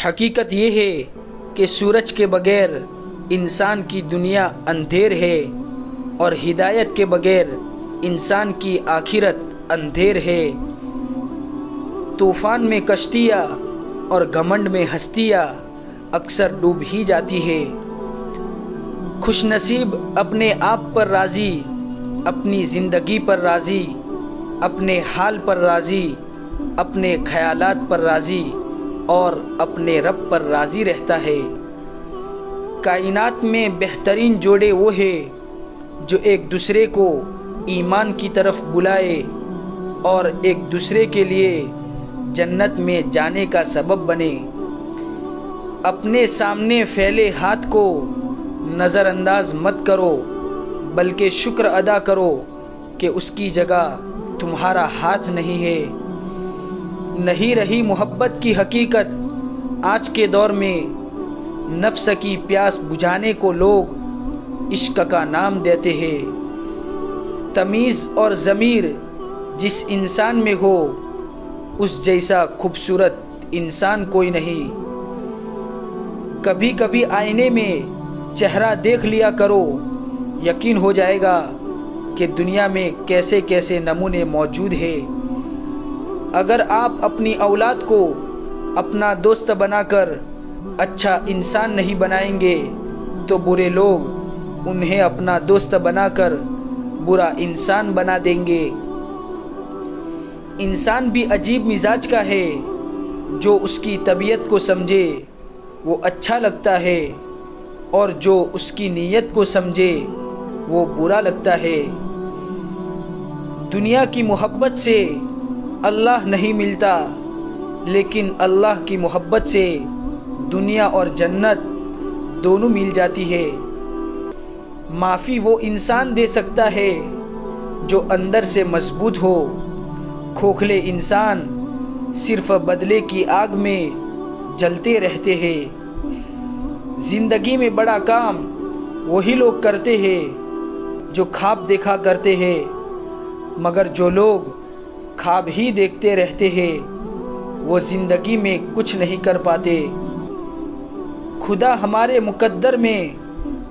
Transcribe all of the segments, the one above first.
حقیقت یہ ہے کہ سورج کے بغیر انسان کی دنیا اندھیر ہے اور ہدایت کے بغیر انسان کی آخرت اندھیر ہے۔ طوفان میں کشتیاں اور گھمنڈ میں ہستیاں اکثر ڈوب ہی جاتی ہے۔ خوش نصیب اپنے آپ پر راضی، اپنی زندگی پر راضی، اپنے حال پر راضی، اپنے خیالات پر راضی اور اپنے رب پر راضی رہتا ہے۔ کائنات میں بہترین جوڑے وہ ہیں جو ایک دوسرے کو ایمان کی طرف بلائے اور ایک دوسرے کے لیے جنت میں جانے کا سبب بنے۔ اپنے سامنے پھیلے ہاتھ کو نظر انداز مت کرو، بلکہ شکر ادا کرو کہ اس کی جگہ تمہارا ہاتھ نہیں ہے۔ نہیں رہی محبت کی حقیقت آج کے دور میں، نفس کی پیاس بجھانے کو لوگ عشق کا نام دیتے ہیں۔ تمیز اور ضمیر جس انسان میں ہو، اس جیسا خوبصورت انسان کوئی نہیں۔ کبھی کبھی آئینے میں چہرہ دیکھ لیا کرو، یقین ہو جائے گا کہ دنیا میں کیسے کیسے نمونے موجود ہیں۔ اگر آپ اپنی اولاد کو اپنا دوست بنا کر اچھا انسان نہیں بنائیں گے تو برے لوگ انہیں اپنا دوست بنا کر برا انسان بنا دیں گے۔ انسان بھی عجیب مزاج کا ہے، جو اس کی طبیعت کو سمجھے وہ اچھا لگتا ہے اور جو اس کی نیت کو سمجھے وہ برا لگتا ہے۔ دنیا کی محبت سے اللہ نہیں ملتا، لیکن اللہ کی محبت سے دنیا اور جنت دونوں مل جاتی ہے۔ معافی وہ انسان دے سکتا ہے جو اندر سے مضبوط ہو۔ کھوکھلے انسان صرف بدلے کی آگ میں جلتے رہتے ہیں۔ زندگی میں بڑا کام وہی لوگ کرتے ہیں جو خواب دیکھا کرتے ہیں، مگر جو لوگ خواب ہی دیکھتے رہتے ہیں وہ زندگی میں کچھ نہیں کر پاتے۔ خدا ہمارے مقدر میں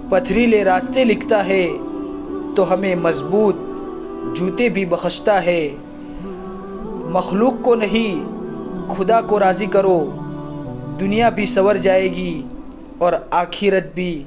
پتھریلے راستے لکھتا ہے تو ہمیں مضبوط جوتے بھی بخشتا ہے۔ مخلوق کو نہیں، خدا کو راضی کرو، دنیا بھی سنور جائے گی اور آخرت بھی۔